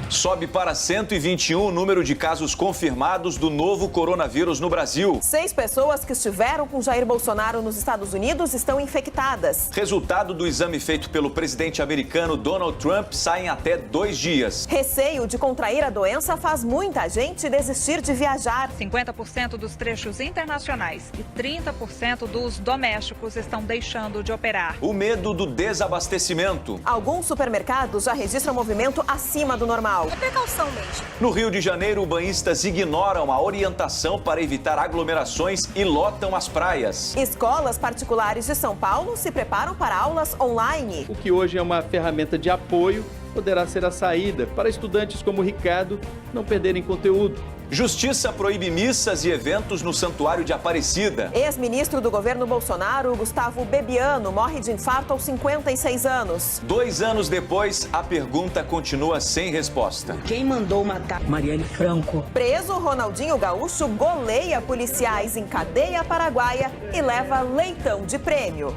Sobe para 121 o número de casos confirmados do novo coronavírus no Brasil. 6 pessoas que estiveram com Jair Bolsonaro nos Estados Unidos estão infectadas. Resultado do exame feito pelo presidente americano Donald Trump sai em até 2 dias. Receio de contrair a doença faz muita gente desistir de viajar. 50% dos trechos internacionais e 30% dos domésticos estão deixando de operar. O medo do desabastecimento. Alguns supermercados já registram movimento acima do normal. É precaução mesmo. No Rio de Janeiro, banhistas ignoram a orientação para evitar aglomerações e lotam as praias. Escolas particulares de São Paulo se preparam para aulas online. O que hoje é uma ferramenta de apoio poderá ser a saída para estudantes como Ricardo não perderem conteúdo. Justiça proíbe missas e eventos no Santuário de Aparecida. Ex-ministro do governo Bolsonaro, Gustavo Bebiano, morre de infarto aos 56 anos. 2 anos depois, a pergunta continua sem resposta. Quem mandou matar Marielle Franco? Preso, Ronaldinho Gaúcho goleia policiais em cadeia paraguaia e leva leitão de prêmio.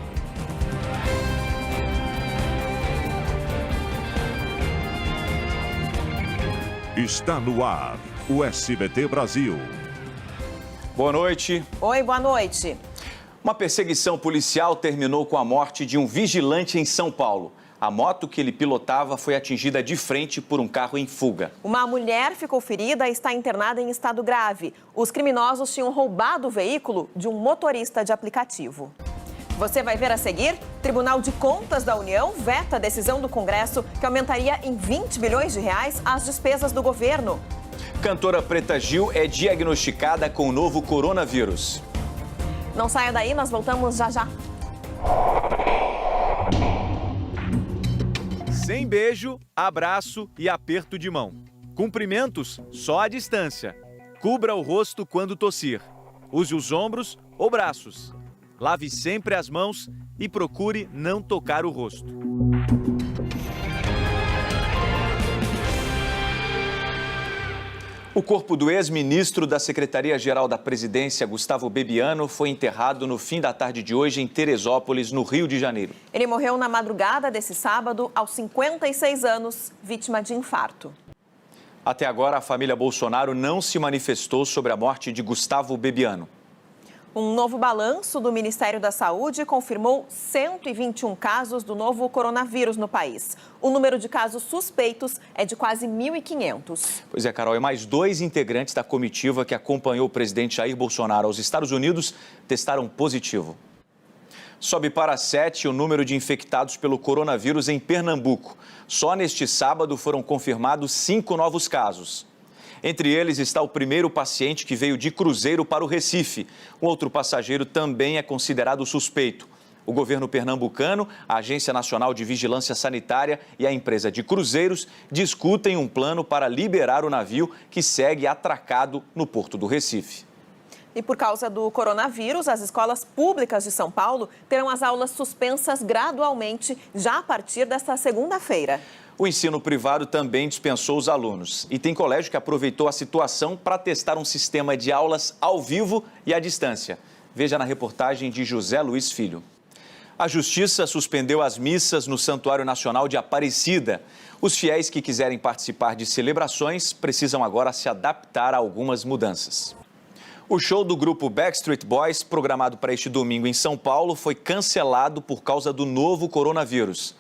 Está no ar, o SBT Brasil. Boa noite. Oi, boa noite. Uma perseguição policial terminou com a morte de um vigilante em São Paulo. A moto que ele pilotava foi atingida de frente por um carro em fuga. Uma mulher ficou ferida e está internada em estado grave. Os criminosos tinham roubado o veículo de um motorista de aplicativo. Você vai ver a seguir? Tribunal de Contas da União veta a decisão do Congresso que aumentaria em 20 bilhões de reais as despesas do governo. Cantora Preta Gil é diagnosticada com o novo coronavírus. Não saia daí, nós voltamos já já. Sem beijo, abraço e aperto de mão. Cumprimentos só à distância. Cubra o rosto quando tossir. Use os ombros ou braços. Lave sempre as mãos e procure não tocar o rosto. O corpo do ex-ministro da Secretaria-Geral da Presidência, Gustavo Bebiano, foi enterrado no fim da tarde de hoje em Teresópolis, no Rio de Janeiro. Ele morreu na madrugada desse sábado, aos 56 anos, vítima de infarto. Até agora, a família Bolsonaro não se manifestou sobre a morte de Gustavo Bebiano. Um novo balanço do Ministério da Saúde confirmou 121 casos do novo coronavírus no país. O número de casos suspeitos é de quase 1.500. Pois é, Carol, e mais 2 integrantes da comitiva que acompanhou o presidente Jair Bolsonaro aos Estados Unidos testaram positivo. Sobe para 7 o número de infectados pelo coronavírus em Pernambuco. Só neste sábado foram confirmados 5 novos casos. Entre eles está o primeiro paciente que veio de cruzeiro para o Recife. O outro passageiro também é considerado suspeito. O governo pernambucano, a Agência Nacional de Vigilância Sanitária e a empresa de cruzeiros discutem um plano para liberar o navio que segue atracado no porto do Recife. E por causa do coronavírus, as escolas públicas de São Paulo terão as aulas suspensas gradualmente já a partir desta segunda-feira. O ensino privado também dispensou os alunos e tem colégio que aproveitou a situação para testar um sistema de aulas ao vivo e à distância. Veja na reportagem de José Luiz Filho. A Justiça suspendeu as missas no Santuário Nacional de Aparecida. Os fiéis que quiserem participar de celebrações precisam agora se adaptar a algumas mudanças. O show do grupo Backstreet Boys, programado para este domingo em São Paulo, foi cancelado por causa do novo coronavírus.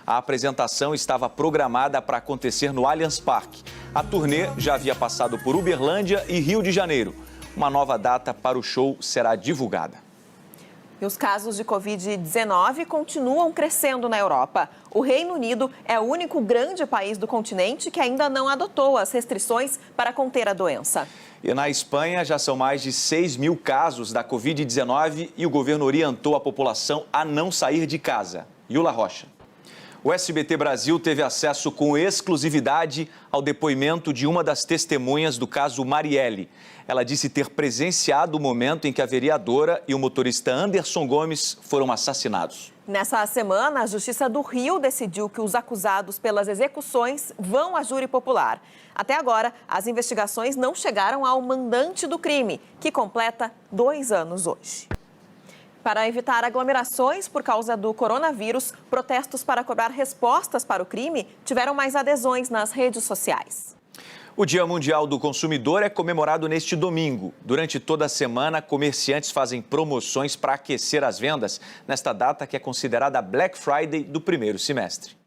A apresentação estava programada para acontecer no Allianz Parque. A turnê já havia passado por Uberlândia e Rio de Janeiro. Uma nova data para o show será divulgada. E os casos de Covid-19 continuam crescendo na Europa. O Reino Unido é o único grande país do continente que ainda não adotou as restrições para conter a doença. E na Espanha já são mais de 6.000 casos da Covid-19 e o governo orientou a população a não sair de casa. Yula Rocha. O SBT Brasil teve acesso com exclusividade ao depoimento de uma das testemunhas do caso Marielle. Ela disse ter presenciado o momento em que a vereadora e o motorista Anderson Gomes foram assassinados. Nessa semana, a Justiça do Rio decidiu que os acusados pelas execuções vão a júri popular. Até agora, as investigações não chegaram ao mandante do crime, que completa 2 anos hoje. Para evitar aglomerações por causa do coronavírus, protestos para cobrar respostas para o crime tiveram mais adesões nas redes sociais. O Dia Mundial do Consumidor é comemorado neste domingo. Durante toda a semana, comerciantes fazem promoções para aquecer as vendas nesta data que é considerada Black Friday do primeiro semestre.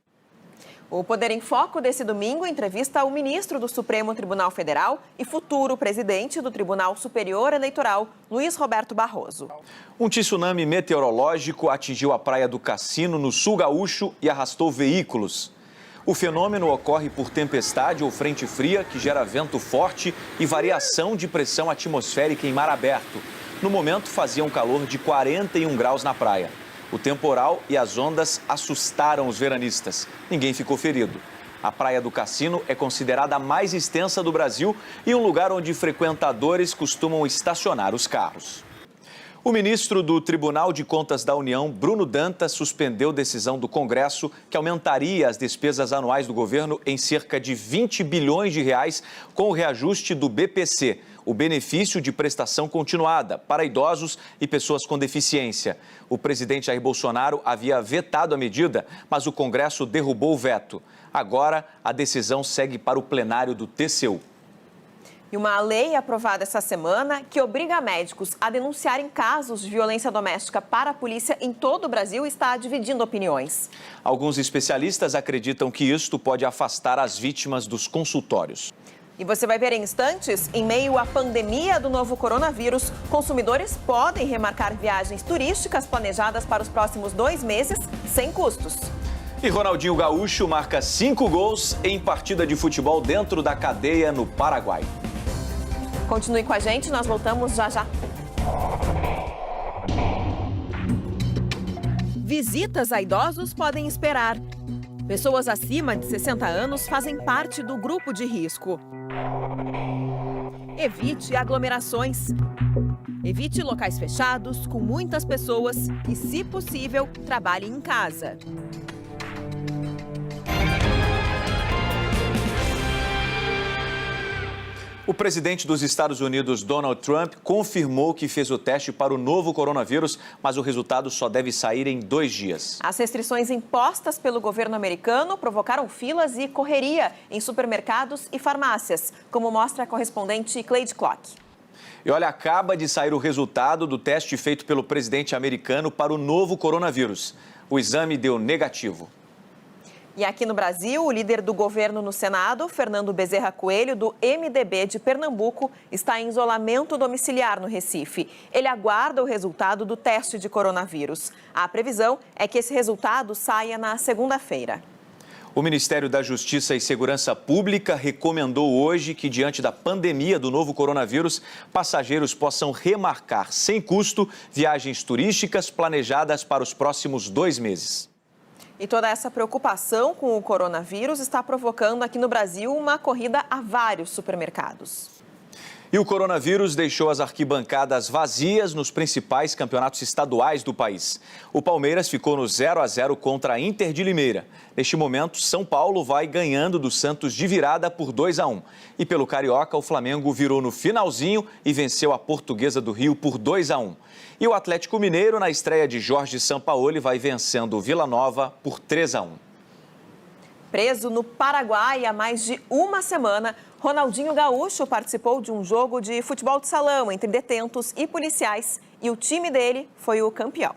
O Poder em Foco desse domingo entrevista o ministro do Supremo Tribunal Federal e futuro presidente do Tribunal Superior Eleitoral, Luiz Roberto Barroso. Um tsunami meteorológico atingiu a Praia do Cassino, no sul gaúcho, e arrastou veículos. O fenômeno ocorre por tempestade ou frente fria, que gera vento forte e variação de pressão atmosférica em mar aberto. No momento, fazia um calor de 41 graus na praia. O temporal e as ondas assustaram os veranistas. Ninguém ficou ferido. A Praia do Cassino é considerada a mais extensa do Brasil e um lugar onde frequentadores costumam estacionar os carros. O ministro do Tribunal de Contas da União, Bruno Dantas, suspendeu decisão do Congresso que aumentaria as despesas anuais do governo em cerca de 20 bilhões de reais com o reajuste do BPC, o benefício de prestação continuada para idosos e pessoas com deficiência. O presidente Jair Bolsonaro havia vetado a medida, mas o Congresso derrubou o veto. Agora, a decisão segue para o plenário do TCU. E uma lei aprovada essa semana que obriga médicos a denunciarem casos de violência doméstica para a polícia em todo o Brasil está dividindo opiniões. Alguns especialistas acreditam que isto pode afastar as vítimas dos consultórios. E você vai ver em instantes, em meio à pandemia do novo coronavírus, consumidores podem remarcar viagens turísticas planejadas para os próximos 2 meses sem custos. E Ronaldinho Gaúcho marca 5 gols em partida de futebol dentro da cadeia no Paraguai. Continue com a gente, nós voltamos já já. Visitas a idosos podem esperar. Pessoas acima de 60 anos fazem parte do grupo de risco. Evite aglomerações. Evite locais fechados, com muitas pessoas e, se possível, trabalhe em casa. O presidente dos Estados Unidos, Donald Trump, confirmou que fez o teste para o novo coronavírus, mas o resultado só deve sair em 2 dias. As restrições impostas pelo governo americano provocaram filas e correria em supermercados e farmácias, como mostra a correspondente Cleide Clock. E olha, acaba de sair o resultado do teste feito pelo presidente americano para o novo coronavírus. O exame deu negativo. E aqui no Brasil, o líder do governo no Senado, Fernando Bezerra Coelho, do MDB de Pernambuco, está em isolamento domiciliar no Recife. Ele aguarda o resultado do teste de coronavírus. A previsão é que esse resultado saia na segunda-feira. O Ministério da Justiça e Segurança Pública recomendou hoje que, diante da pandemia do novo coronavírus, passageiros possam remarcar sem custo viagens turísticas planejadas para os próximos 2 meses. E toda essa preocupação com o coronavírus está provocando aqui no Brasil uma corrida a vários supermercados. E o coronavírus deixou as arquibancadas vazias nos principais campeonatos estaduais do país. O Palmeiras ficou no 0-0 contra a Inter de Limeira. Neste momento, São Paulo vai ganhando do Santos de virada por 2-1. E pelo Carioca, o Flamengo virou no finalzinho e venceu a Portuguesa do Rio por 2-1. E o Atlético Mineiro, na estreia de Jorge Sampaoli, vai vencendo o Vila Nova por 3-1. Preso no Paraguai há mais de uma semana, Ronaldinho Gaúcho participou de um jogo de futebol de salão entre detentos e policiais e o time dele foi o campeão.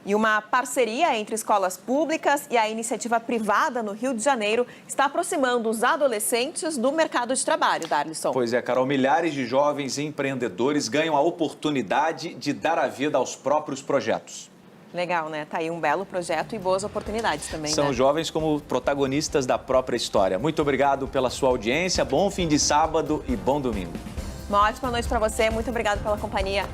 E uma parceria entre escolas públicas e a iniciativa privada no Rio de Janeiro está aproximando os adolescentes do mercado de trabalho, Darlison. Pois é, Carol, milhares de jovens empreendedores ganham a oportunidade de dar a vida aos próprios projetos. Legal, né? Tá aí um belo projeto e boas oportunidades também, São né? jovens como protagonistas da própria história. Muito obrigado pela sua audiência, bom fim de sábado e bom domingo. Uma ótima noite para você, muito obrigada pela companhia.